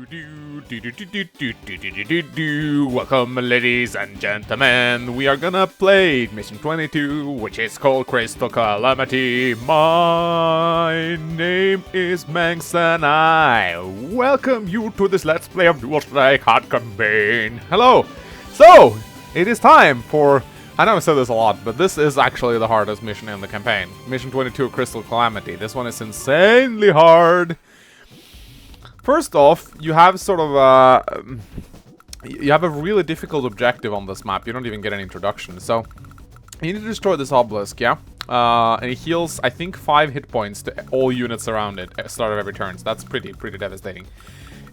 Welcome, ladies and gentlemen. We are gonna play Mission 22, which is called Crystal Calamity. My name is Manx and I welcome you to this Let's Play of Dual Strike Hard Campaign. Hello! So, it is time for... I know I've said this a lot, but this is actually the hardest mission in the campaign. Mission 22, Crystal Calamity. This one is insanely hard. First off, you have sort of you have a really difficult objective on this map. You don't even get an introduction. So, you need to destroy this obelisk, yeah? And it heals, I think, 5 hit points to all units around it at the start of every turn. So that's pretty devastating.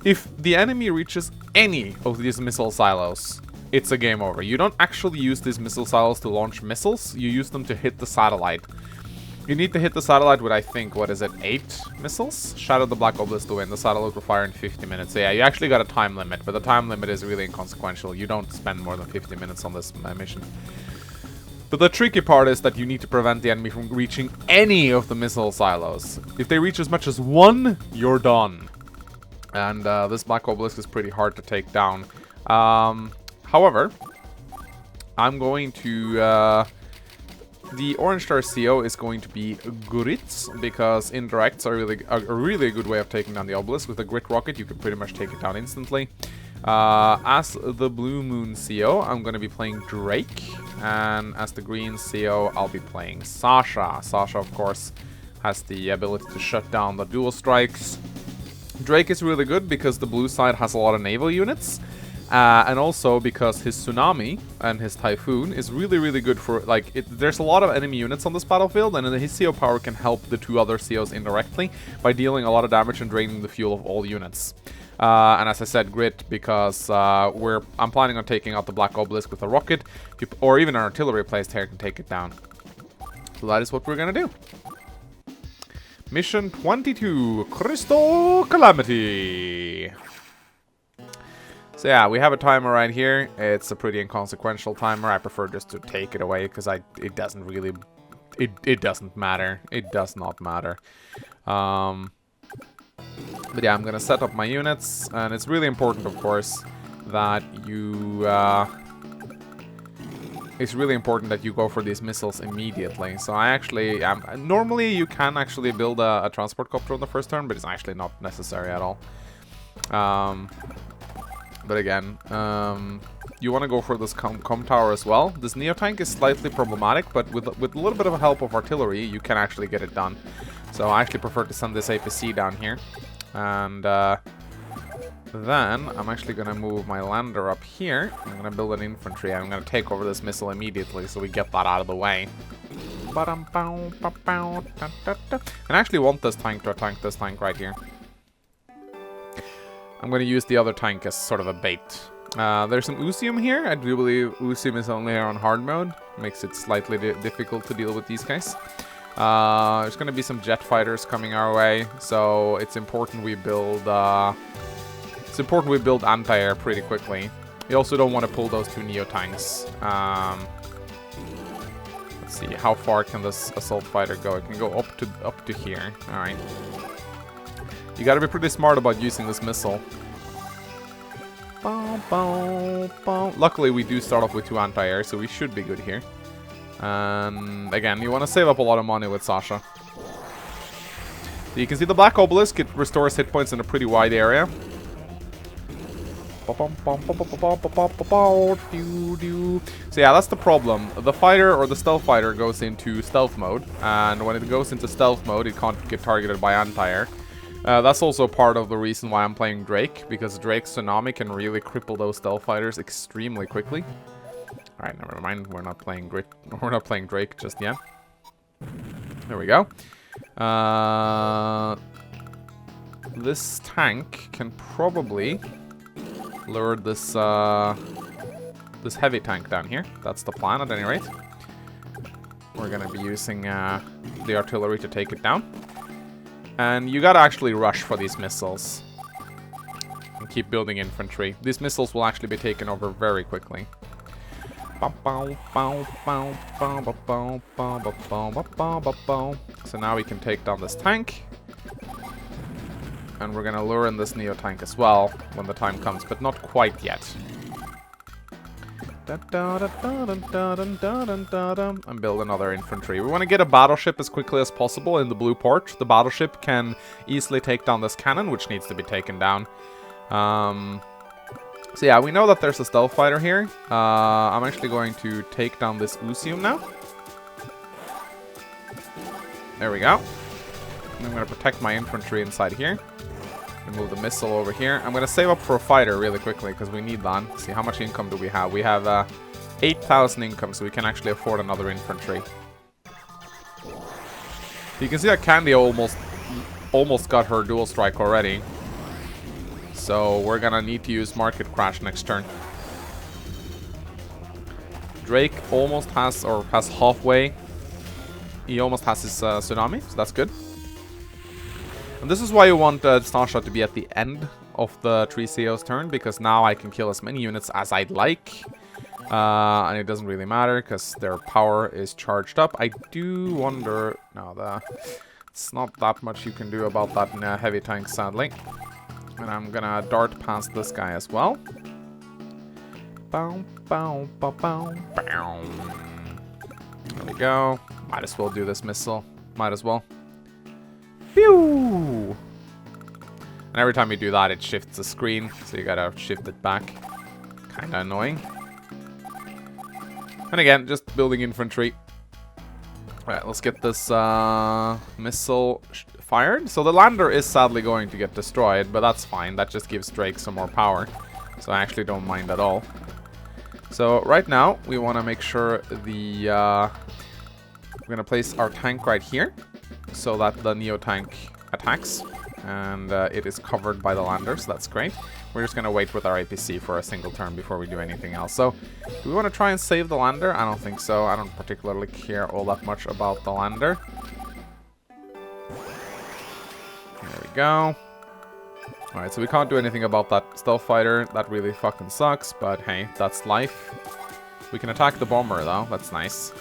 If the enemy reaches any of these missile silos, it's a game over. You don't actually use these missile silos to launch missiles. You use them to hit the satellite. You need to hit the satellite with, I think, what is it, 8 missiles? Shadow the Black Obelisk to win. The satellite will fire in 50 minutes. So yeah, you actually got a time limit, but the time limit is really inconsequential. You don't spend more than 50 minutes on this mission. But the tricky part is that you need to prevent the enemy from reaching any of the missile silos. If they reach as much as 1, you're done. And this Black Obelisk is pretty hard to take down. However, I'm going to... the Orange Star CO is going to be Grits, because indirects are a really good way of taking down the obelisk. With a Grit Rocket, you can pretty much take it down instantly. As the Blue Moon CO, I'm going to be playing Drake. And as the Green CO, I'll be playing Sasha. Sasha, of course, has the ability to shut down the dual strikes. Drake is really good because the blue side has a lot of naval units. And also because his Tsunami and his Typhoon is really good for, like, there's a lot of enemy units on this battlefield, and his CO power can help the 2 other COs indirectly by dealing a lot of damage and draining the fuel of all units. And as I said, Grit, because I'm planning on taking out the Black Obelisk with a rocket, or even an artillery placed here can take it down. So that is what we're gonna do. Mission 22, Crystal Calamity. So yeah, we have a timer right here. It's a pretty inconsequential timer. I prefer just to take it away because it doesn't really, it doesn't matter. It does not matter. But yeah, I'm gonna set up my units, and it's really important, of course, that you go for these missiles immediately. So I actually, normally you can actually build a transport copter on the first turn, but it's actually not necessary at all. But again, you want to go for this com tower as well. This Neo Tank is slightly problematic, but with a little bit of help of artillery, you can actually get it done. So I actually prefer to send this APC down here. And then I'm actually going to move my lander up here. I'm going to build an infantry. I'm going to take over this missile immediately so we get that out of the way. And I actually want this tank to tank this tank right here. I'm going to use the other tank as sort of a bait. There's some Usium here. I do believe Usium is only on hard mode. Makes it slightly difficult to deal with these guys. There's going to be some jet fighters coming our way, so it's important we build anti-air pretty quickly. We also don't want to pull those 2 Neo tanks. Let's see, how far can this assault fighter go? It can go up to here. All right. You gotta be pretty smart about using this missile. Luckily, we do start off with 2 anti-air, so we should be good here. And again, you want to save up a lot of money with Sasha. So you can see the Black Obelisk, it restores hit points in a pretty wide area. So yeah, that's the problem. The fighter or the stealth fighter goes into stealth mode, and when it goes into stealth mode, it can't get targeted by anti-air. That's also part of the reason why I'm playing Drake, because Drake's Tsunami can really cripple those stealth fighters extremely quickly. Alright, never mind, we're not playing Drake just yet. There we go. This tank can probably lure this this heavy tank down here. That's the plan at any rate. We're gonna be using the artillery to take it down. And you gotta actually rush for these missiles. And keep building infantry. These missiles will actually be taken over very quickly. So now we can take down this tank. And we're gonna lure in this Neo tank as well when the time comes, but not quite yet. And build another infantry. We want to get a battleship as quickly as possible in the blue port. The battleship can easily take down this cannon, which needs to be taken down. So yeah, we know that there's a stealth fighter here. I'm actually going to take down this Usium now. There we go. And I'm going to protect my infantry inside here. And move the missile over here. I'm going to save up for a fighter really quickly because we need that. See, how much income do we have? We have 8,000 income, so we can actually afford another infantry. You can see that Candy almost got her dual strike already. So we're going to need to use Market Crash next turn. Drake almost has, or has halfway. He almost has his Tsunami, so that's good. And this is why you want Stasha to be at the end of the 3CO's turn, because now I can kill as many units as I'd like. And it doesn't really matter, because their power is charged up. I do wonder... No, it's not that much you can do about that in a heavy tank, sadly. And I'm gonna dart past this guy as well. Bow, bow, bow, bow, bow. There we go. Might as well do this missile. Might as well. Pew! And every time you do that, it shifts the screen, so you gotta shift it back. Kinda annoying. And again, just building infantry. Alright, let's get this missile fired. So the lander is sadly going to get destroyed, but that's fine. That just gives Drake some more power. So I actually don't mind at all. So right now, we want to make sure the... we're going to place our tank right here, so that the Neo tank attacks. And it is covered by the lander, so that's great. We're just going to wait with our APC for a single turn before we do anything else. So, do we want to try and save the lander? I don't think so. I don't particularly care all that much about the lander. There we go. Alright, so we can't do anything about that stealth fighter. That really fucking sucks, but hey, that's life. We can attack the bomber, though. That's nice.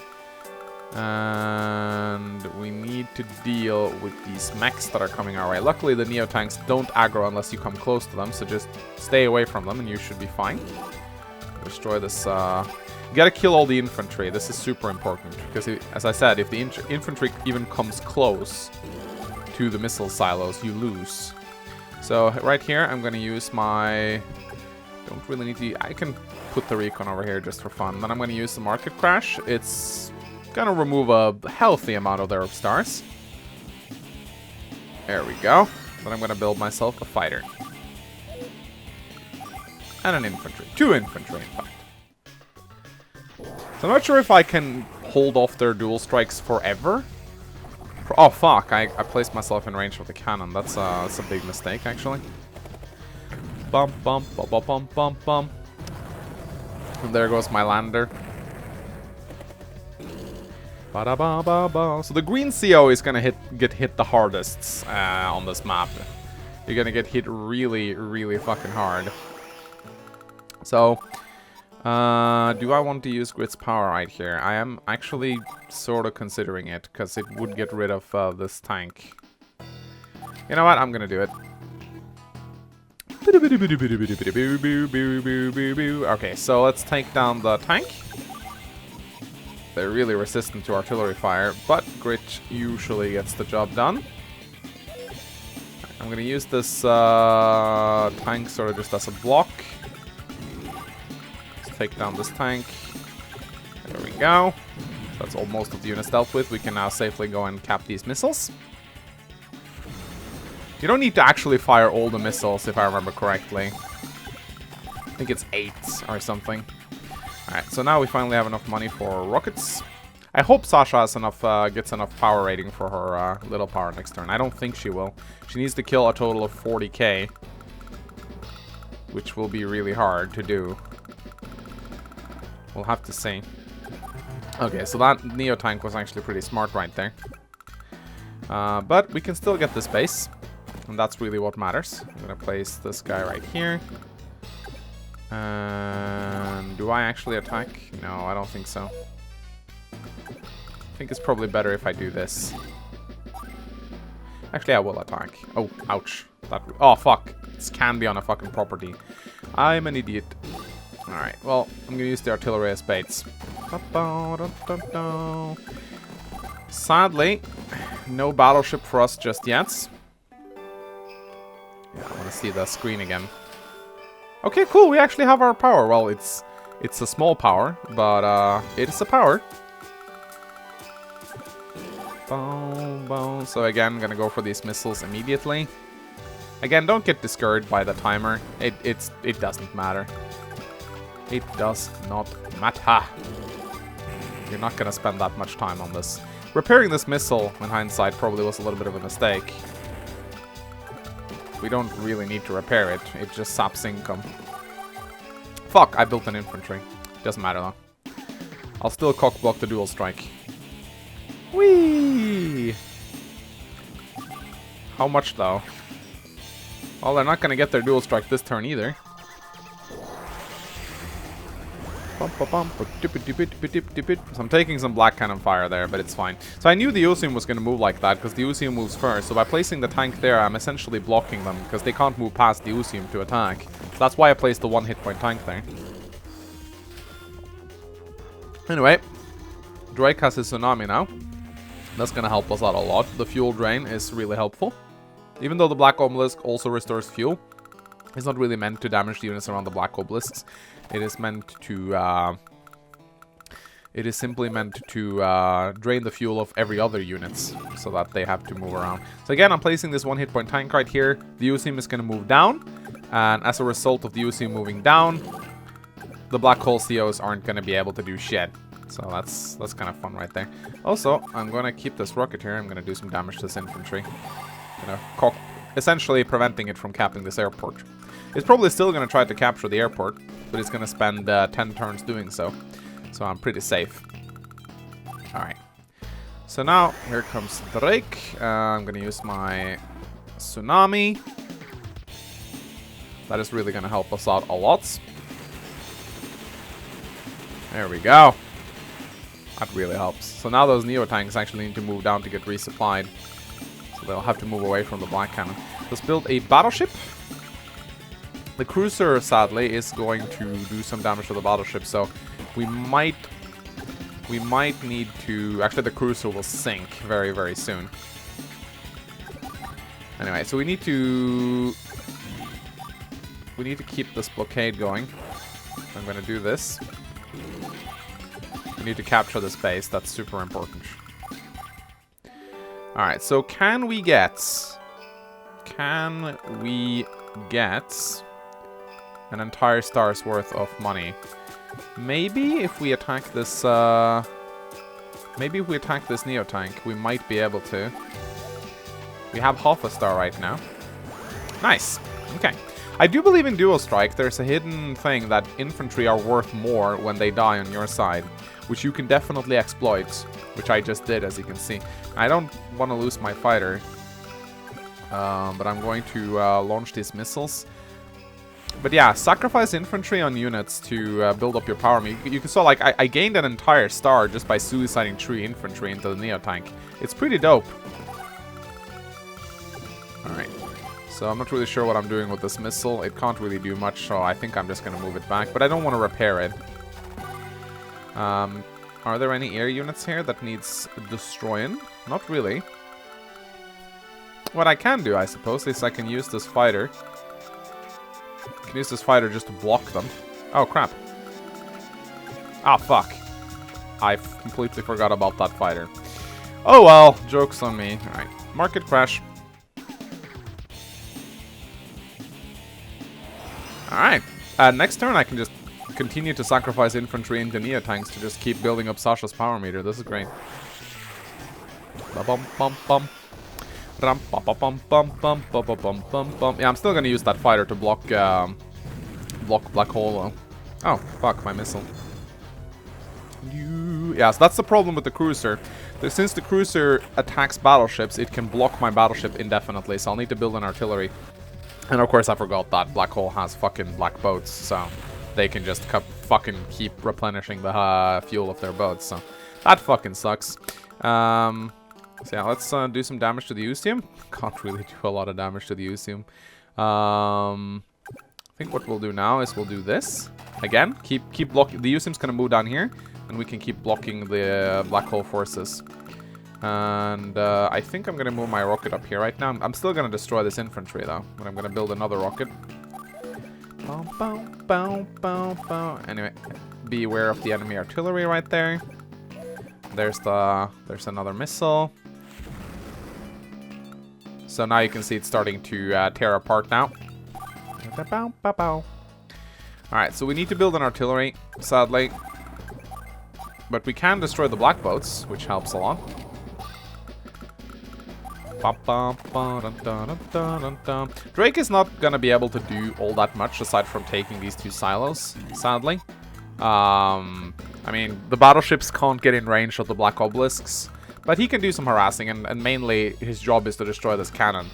And we need to deal with these mechs that are coming our way. Luckily, the Neo tanks don't aggro unless you come close to them, so just stay away from them and you should be fine. Destroy this. You gotta kill all the infantry. This is super important because, as I said, if the infantry even comes close to the missile silos, you lose. So right here, I'm gonna use my... Don't really need to... I can put the recon over here just for fun. Then I'm gonna use the Market Crash. It's gonna remove a healthy amount of their stars. There we go. Then I'm gonna build myself a fighter. And an infantry. 2 infantry, in fact. So I'm not sure if I can hold off their dual strikes forever. Oh, fuck. I placed myself in range of the cannon. That's a big mistake, actually. Bump, bump, bump, bump, bump, bump, bump. And there goes my lander. Ba-da-ba-ba-ba. So the green CO is gonna get hit the hardest on this map. You're gonna get hit really, really fucking hard. So, do I want to use Grit's power right here? I am actually sort of considering it, because it would get rid of this tank. You know what? I'm gonna do it. Okay, so let's take down the tank. They're really resistant to artillery fire, but Grit usually gets the job done. I'm gonna use this tank sort of just as a block. Let's take down this tank. There we go. That's all most of the units dealt with. We can now safely go and cap these missiles. You don't need to actually fire all the missiles, if I remember correctly. I think it's 8 or something. Alright, so now we finally have enough money for rockets. I hope Sasha has enough, gets enough power rating for her little power next turn. I don't think she will. She needs to kill a total of 40k. Which will be really hard to do. We'll have to see. Okay, so that Neo tank was actually pretty smart right there. But we can still get this base. And that's really what matters. I'm gonna place this guy right here. And do I actually attack? No, I don't think so. I think it's probably better if I do this. Actually, I will attack. Oh, ouch. Oh, fuck. This can be on a fucking property. I'm an idiot. Alright, well, I'm gonna use the artillery as baits. Sadly, no battleship for us just yet. Yeah, I want to see the screen again. Okay, cool. We actually have our power. Well, it's a small power, but it is a power. Boom, boom. So again, I'm gonna go for these missiles immediately. Again, don't get discouraged by the timer. It doesn't matter. It does not matter. You're not gonna spend that much time on this. Repairing this missile, in hindsight, probably was a little bit of a mistake. We don't really need to repair it. It just saps income. Fuck, I built an infantry. Doesn't matter though. I'll still cockblock the dual strike. Whee! How much though? Well, they're not gonna get their dual strike this turn either. So I'm taking some black cannon fire there, but it's fine. So I knew the Usium was going to move like that, because the Usium moves first. So by placing the tank there, I'm essentially blocking them, because they can't move past the Usium to attack. So that's why I placed the one hit point tank there. Anyway, Drake has his tsunami now. That's going to help us out a lot. The fuel drain is really helpful. Even though the Black Obelisk also restores fuel, it's not really meant to damage the units around the Black Obelisks. It is meant to, it is simply meant to drain the fuel of every other units, so that they have to move around. So again, I'm placing this one hit point tank right here. The Usium is going to move down, and as a result of the Usium moving down, the Black Hole COs aren't going to be able to do shit. So that's kind of fun right there. Also, I'm going to keep this rocket here. I'm going to do some damage to this infantry. Essentially preventing it from capping this airport. It's probably still going to try to capture the airport, but it's going to spend 10 turns doing so. So I'm pretty safe. Alright. So now, here comes Drake. I'm going to use my tsunami. That is really going to help us out a lot. There we go. That really helps. So now those Neo tanks actually need to move down to get resupplied. So they'll have to move away from the black cannon. Let's build a battleship. The cruiser, sadly, is going to do some damage to the battleship, so we might need to... Actually, the cruiser will sink very, very soon. Anyway, so we need to keep this blockade going. I'm going to do this. We need to capture this base. That's super important. Alright, so can we get an entire star's worth of money? Maybe if we attack this Neo tank, we might be able to. We have half a star right now. Nice. Okay. I do believe in dual strike. There's a hidden thing that infantry are worth more when they die on your side, which you can definitely exploit, which I just did, as you can see. I don't want to lose my fighter, but I'm going to launch these missiles. But yeah, sacrifice infantry on units to build up your power. You can saw, like, I gained an entire star just by suiciding 3 infantry into the Neo tank. It's pretty dope. Alright. So I'm not really sure what I'm doing with this missile. It can't really do much, so I think I'm just going to move it back. But I don't want to repair it. Are there any air units here that needs destroying? Not really. What I can do, I suppose, is I can use this fighter. I can use this fighter just to block them. Oh, crap. Ah, fuck. I completely forgot about that fighter. Oh, well. Joke's on me. Alright. Market crash. Alright. Next turn, I can just continue to sacrifice infantry into Neo tanks to just keep building up Sasha's power meter. This is great. Ba-bum-bum-bum. Yeah, I'm still gonna use that fighter to block Black Hole. Oh, fuck, my missile. Yeah, so that's the problem with the cruiser. Since the cruiser attacks battleships, it can block my battleship indefinitely, so I'll need to build an artillery. And of course, I forgot that Black Hole has fucking black boats, so they can just fucking keep replenishing the fuel of their boats, so that fucking sucks. So yeah, let's do some damage to the Usium. Can't really do a lot of damage to the Usium. I think what we'll do now is we'll do this. Again, keep blocking. The Usium's gonna move down here, and we can keep blocking the black hole forces. And I think I'm gonna move my rocket up here right now. I'm still gonna destroy this infantry though, but I'm gonna build another rocket. Anyway, be aware of the enemy artillery right there. There's another missile. So now you can see it's starting to tear apart now. Alright, so we need to build an artillery, sadly. But we can destroy the black boats, which helps a lot. Drake is not gonna be able to do all that much aside from taking these 2 silos, sadly. I mean, the battleships can't get in range of the black obelisks, but he can do some harassing, and mainly his job is to destroy this cannon.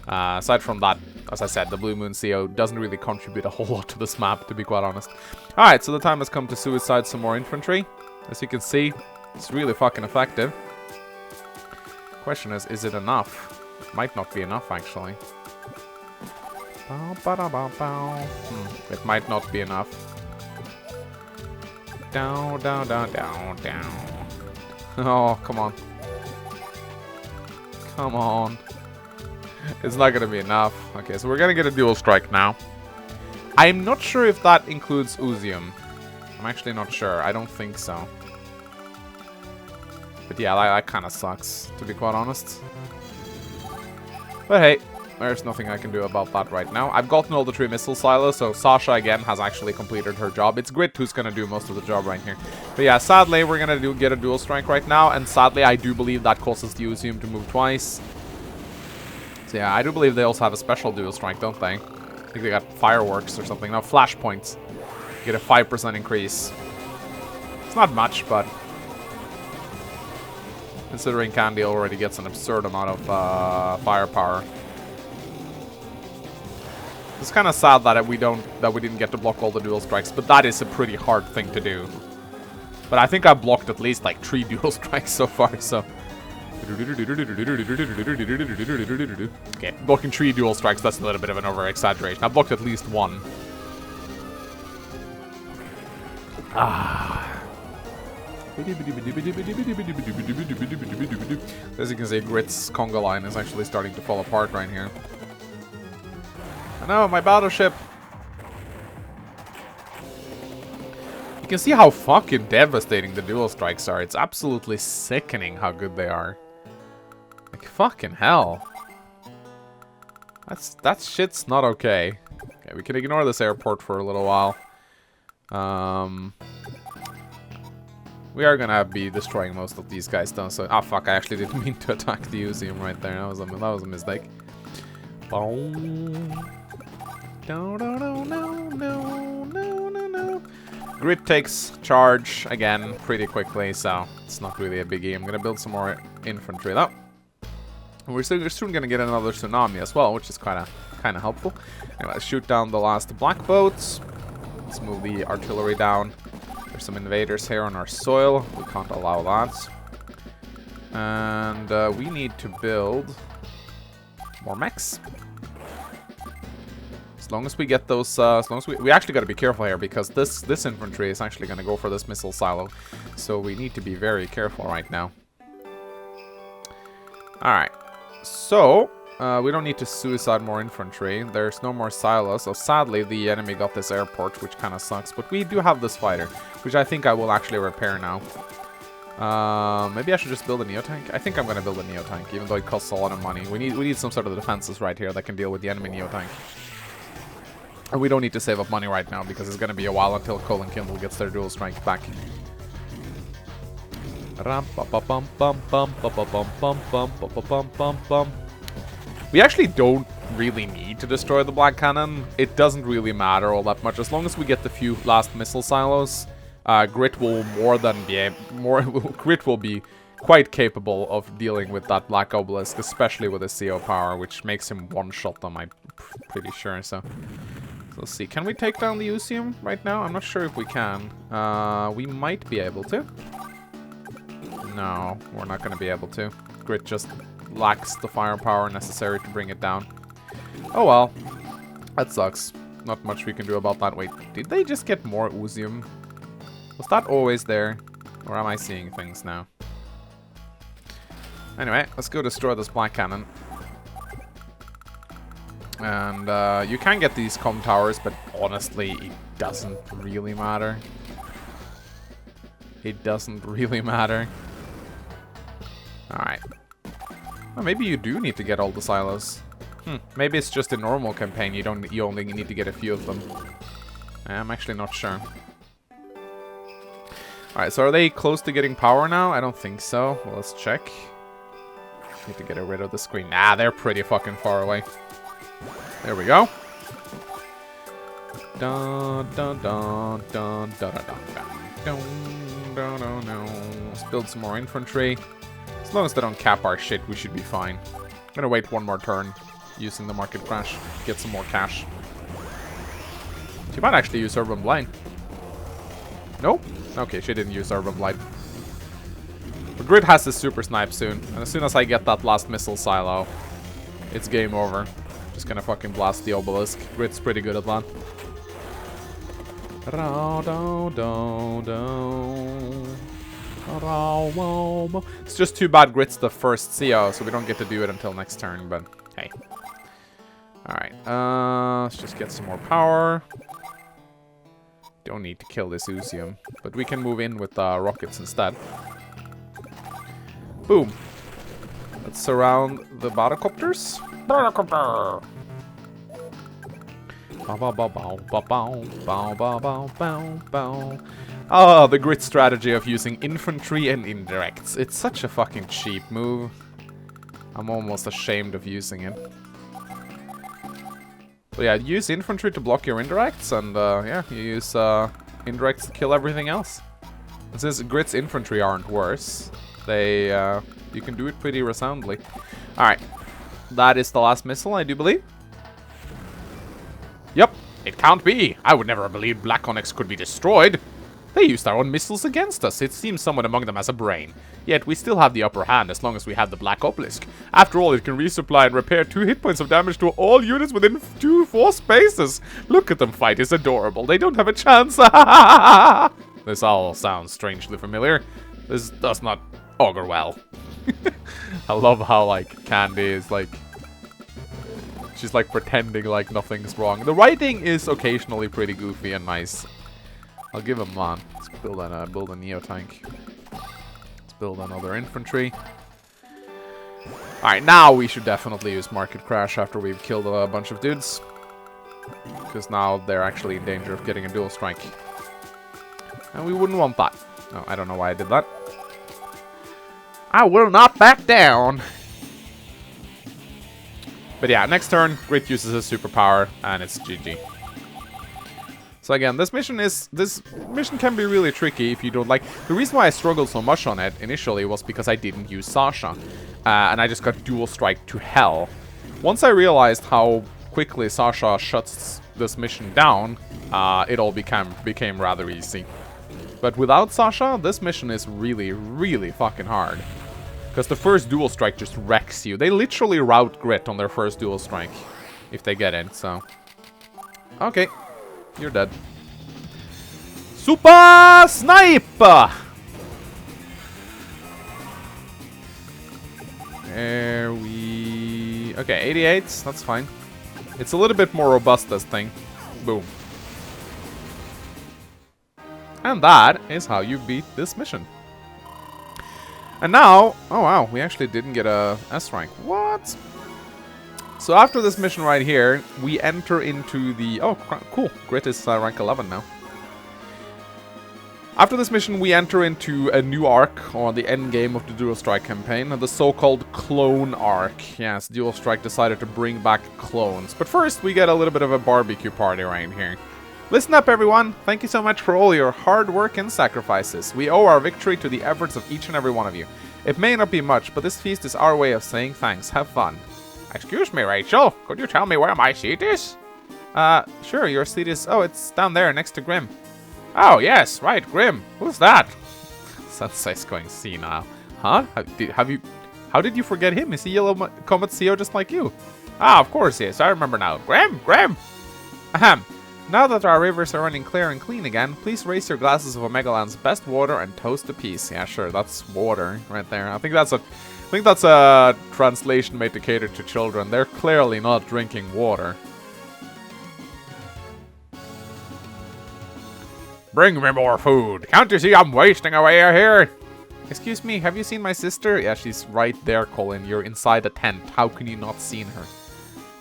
Aside from that, as I said, the Blue Moon CO doesn't really contribute a whole lot to this map, to be quite honest. Alright, so the time has come to suicide some more infantry. As you can see, it's really fucking effective. Question is it enough? It might not be enough, actually. It might not be enough. Down, down, down, down, down. Oh, come on. Come on. It's not gonna be enough. Okay, so we're gonna get a dual strike now. I'm not sure if that includes Usium. I'm actually not sure. I don't think so. But yeah, that kind of sucks, to be quite honest. But hey, there's nothing I can do about that right now. I've gotten all the 3 missile silos, so Sasha again has actually completed her job. It's Grit who's gonna do most of the job right here. But yeah, sadly, we're gonna get a dual strike right now, and sadly, I do believe that causes the Usium to move twice. So yeah, I do believe they also have a special dual strike, don't they? I think they got fireworks or something. No, flashpoints. Get a 5% increase. It's not much, but considering Candy already gets an absurd amount of firepower. It's kind of sad that we didn't get to block all the dual strikes, but that is a pretty hard thing to do. But I think I blocked at least like 3 dual strikes so far, so. Okay, blocking 3 dual strikes, that's a little bit of an over-exaggeration. I blocked at least 1. As you can see, Grit's conga line is actually starting to fall apart right here. I know, my battleship! You can see how fucking devastating the dual strikes are. It's absolutely sickening how good they are. Like, fucking hell. That shit's not okay. Okay, we can ignore this airport for a little while. We are gonna be destroying most of these guys though, so... Ah, fuck, I actually didn't mean to attack the Usium right there. That was a mistake. Boom. No, no, no, no, no, no, no, no. Grit takes charge again pretty quickly, so it's not really a biggie. I'm gonna build some more infantry though. We're soon gonna get another tsunami as well, which is kind of helpful. Anyway, let's shoot down the last black boats. Let's move the artillery down. There's some invaders here on our soil. We can't allow that. And we need to build more mechs. As long as we get those, as long as we actually got to be careful here because this infantry is actually going to go for this missile silo. So we need to be very careful right now. Alright. So, we don't need to suicide more infantry. There's no more silos. So sadly, the enemy got this airport, which kind of sucks. But we do have this fighter, which I think I will actually repair now. Maybe I should just build a Neotank. I think I'm going to build a Neotank, even though it costs a lot of money. We need some sort of defenses right here that can deal with the enemy Neotank. And we don't need to save up money right now, because it's going to be a while until Cole and Kindle gets their dual strike back. We actually don't really need to destroy the black cannon. It doesn't really matter all that much. As long as we get the few last missile silos, Grit will Grit will be quite capable of dealing with that black obelisk, especially with his CO power, which makes him one-shot them, I'm pretty sure. So let's see. Can we take down the Usium right now? I'm not sure if we can. We might be able to. No, we're not going to be able to. Grit just lacks the firepower necessary to bring it down. Oh well. That sucks. Not much we can do about that. Wait, did they just get more Oozium? Was that always there? Or am I seeing things now? Anyway, let's go destroy this black cannon. And you can get these comm towers, but honestly, it doesn't really matter. It doesn't really matter. Alright. Well, maybe you do need to get all the silos. Maybe it's just a normal campaign. You only need to get a few of them. I'm actually not sure. Alright, so are they close to getting power now? I don't think so. Well, let's check. Need to get rid of the screen. Nah, they're pretty fucking far away. There we go. Dun dun dun dun dun dun dun dun dun dun. Let's build some more infantry. As long as they don't cap our shit, we should be fine. I'm gonna wait one more turn using the market crash. Get some more cash. She might actually use Urban Blight. Nope. Okay, she didn't use Urban Blight. But Grid has his super snipe soon. And as soon as I get that last missile silo, it's game over. Just gonna fucking blast the obelisk. Grid's pretty good at that. It's just too bad Grid's the first CO, so we don't get to do it until next turn, but hey. Alright, let's just get some more power. Don't need to kill this Oozium, but we can move in with rockets instead. Boom. Let's surround the Battlecopters. Battlecopter! Oh, the Grit strategy of using infantry and indirects. It's such a fucking cheap move. I'm almost ashamed of using it. But yeah, use infantry to block your indirects, and yeah, you use indirects to kill everything else. And since Grit's infantry aren't worse, they you can do it pretty resoundly. Alright, that is the last missile, I do believe. Yep, it can't be. I would never have believed Black Onyx could be destroyed. They used our own missiles against us. It seems someone among them has a brain. Yet we still have the upper hand as long as we have the Black Obelisk. After all, it can resupply and repair 2 hit points of damage to all units within 2 force spaces. Look at them fight, it's adorable. They don't have a chance. This all sounds strangely familiar. This does not augur well. I love how, like, Candy is, like... She's, like, pretending like nothing's wrong. The writing is occasionally pretty goofy and nice. I'll give him one. Let's build a Neo tank. Let's build another infantry. Alright, now we should definitely use Market Crash after we've killed a bunch of dudes. Because now they're actually in danger of getting a dual strike. And we wouldn't want that. No, I don't know why I did that. I will not back down! But yeah, next turn, Grit uses his superpower, and it's GG. So again, this mission can be really tricky if you don't like... The reason why I struggled so much on it initially was because I didn't use Sasha. And I just got dual strike to hell. Once I realized how quickly Sasha shuts this mission down, it all became rather easy. But without Sasha, this mission is really, really fucking hard. Because the first dual strike just wrecks you. They literally rout Grit on their first dual strike. If they get it, so... Okay. You're dead. Super Sniper! There we... Okay, 88s. That's fine. It's a little bit more robust, this thing. Boom. And that is how you beat this mission. And now, oh wow, we actually didn't get a S rank. What? So after this mission right here, we enter into the... Oh, cool. Grit is rank 11 now. After this mission, we enter into a new arc, or the end game of the Dual Strike campaign, the so-called Clone Arc. Yes, Dual Strike decided to bring back clones. But first, we get a little bit of a barbecue party right here. Listen up, everyone. Thank you so much for all your hard work and sacrifices. We owe our victory to the efforts of each and every one of you. It may not be much, but this feast is our way of saying thanks. Have fun. Excuse me, Rachel. Could you tell me where my seat is? Sure, your seat is... Oh, it's down there next to Grim. Oh, yes, right, Grim. Who's that? Sensei's going senile. Huh? Have you... How did you forget him? Is he Yellow Comet CEO just like you? Ah, of course he is. I remember now. Graham! Ahem. Now that our rivers are running clear and clean again, please raise your glasses of Omegaland's best water and toast a peace. Yeah, sure, that's water right there. I think that's a translation made to cater to children. They're clearly not drinking water. Bring me more food. Can't you see I'm wasting away here? Excuse me, have you seen my sister? Yeah, she's right there, Colin. You're inside the tent. How can you not seen her?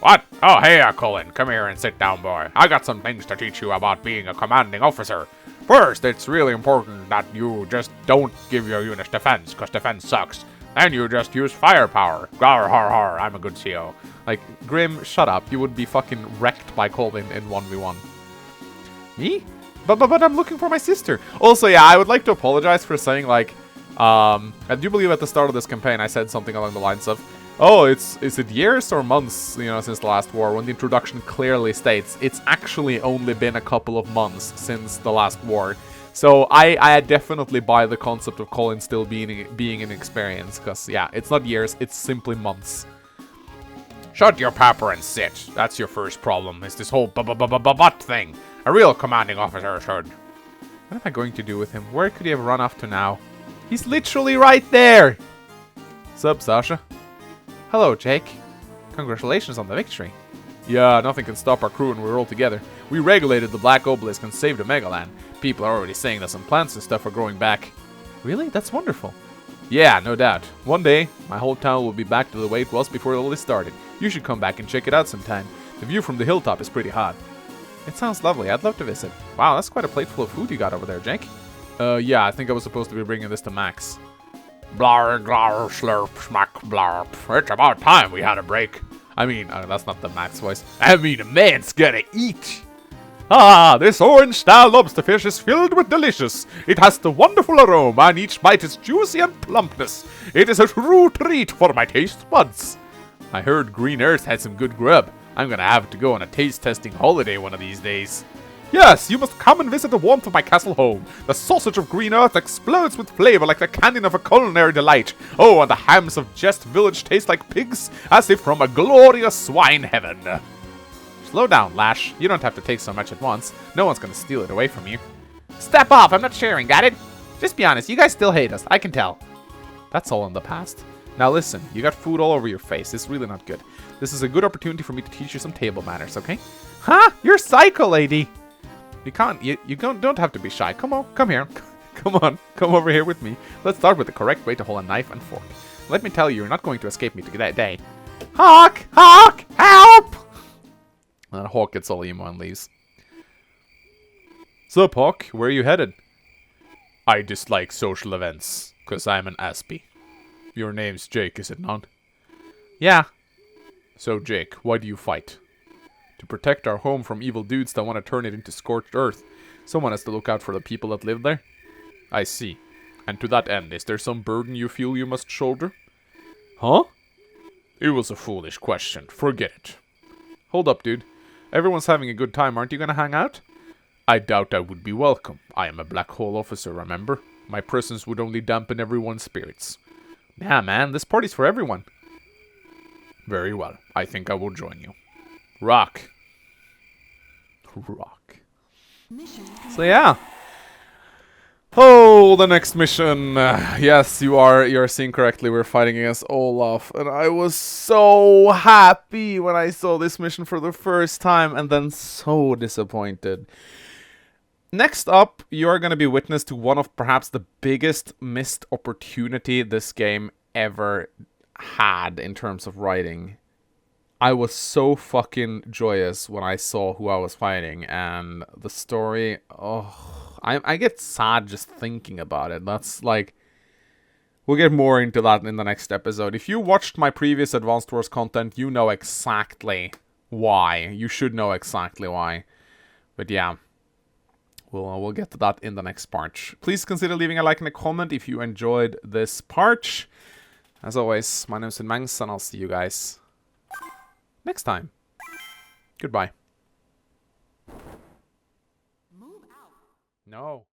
What? Oh, hey, Colin. Come here and sit down, boy. I got some things to teach you about being a commanding officer. First, it's really important that you just don't give your units defense, because defense sucks. Then you just use firepower. Gar har har, I'm a good CO. Like, Grim, shut up. You would be fucking wrecked by Colin in 1v1. Me? But I'm looking for my sister. Also, yeah, I would like to apologize for saying, like, I do believe at the start of this campaign I said something along the lines of, oh, is it years or months, you know, since the last war, when the introduction clearly states it's actually only been a couple of months since the last war. So I definitely buy the concept of Colin still being inexperienced, because, yeah, it's not years, it's simply months. Shut your papper and sit. That's your first problem, is this whole butt thing. A real commanding officer should. What am I going to do with him? Where could he have run off to now? He's literally right there! Sup, Sasha? Hello, Jake. Congratulations on the victory. Yeah, nothing can stop our crew when we're all together. We regulated the Black Obelisk and saved Omegaland. People are already saying that some plants and stuff are growing back. Really? That's wonderful. Yeah, no doubt. One day, my whole town will be back to the way it was before all this started. You should come back and check it out sometime. The view from the hilltop is pretty hot. It sounds lovely. I'd love to visit. Wow, that's quite a plate full of food you got over there, Jake. Yeah, I think I was supposed to be bringing this to Max. Blar, glar, slurp, smack, blarp. It's about time we had a break. I mean, that's not the Max voice. I mean, a man's gotta eat. Ah, this orange-style lobster fish is filled with delicious. It has the wonderful aroma, and each bite is juicy and plumpness. It is a true treat for my taste buds. I heard Green Earth had some good grub. I'm gonna have to go on a taste-testing holiday one of these days. Yes, you must come and visit the warmth of my castle home. The sausage of Green Earth explodes with flavor like the canyon of a culinary delight. Oh, and the hams of Jest Village taste like pigs, as if from a glorious swine heaven. Slow down, Lash. You don't have to take so much at once. No one's gonna steal it away from you. Step off, I'm not sharing, got it? Just be honest, you guys still hate us, I can tell. That's all in the past. Now listen, you got food all over your face. It's really not good. This is a good opportunity for me to teach you some table manners, okay? Huh? You're psycho, lady! You can't, you don't have to be shy. Come on, come here. Come on, come over here with me. Let's start with the correct way to hold a knife and fork. Let me tell you, you're not going to escape me that day. Hawk! Hawk! Help! And Hawk gets all emo and leaves. Sup, Hawk? Where are you headed? I dislike social events, because I'm an Aspie. Your name's Jake, is it not? Yeah. So, Jake, why do you fight? To protect our home from evil dudes that want to turn it into scorched earth. Someone has to look out for the people that live there. I see. And to that end, is there some burden you feel you must shoulder? Huh? It was a foolish question. Forget it. Hold up, dude. Everyone's having a good time. Aren't you gonna hang out? I doubt I would be welcome. I am a Black Hole officer, remember? My presence would only dampen everyone's spirits. Nah, man. This party's for everyone. Very well. I think I will join you. Rock. Rock. So yeah. Oh, the next mission. Yes, you're seeing correctly. We're fighting against Olaf, and I was so happy when I saw this mission for the first time, and then so disappointed. Next up, you are going to be witness to one of perhaps the biggest missed opportunity this game ever had in terms of writing. I was so fucking joyous when I saw who I was fighting, and the story, oh, I get sad just thinking about it. That's like, we'll get more into that in the next episode. If you watched my previous Advanced Wars content, you know exactly why. You should know exactly why. But yeah, we'll get to that in the next part. Please consider leaving a like and a comment if you enjoyed this part. As always, my name is Mangs, and I'll see you guys next time. Goodbye. Move out. No.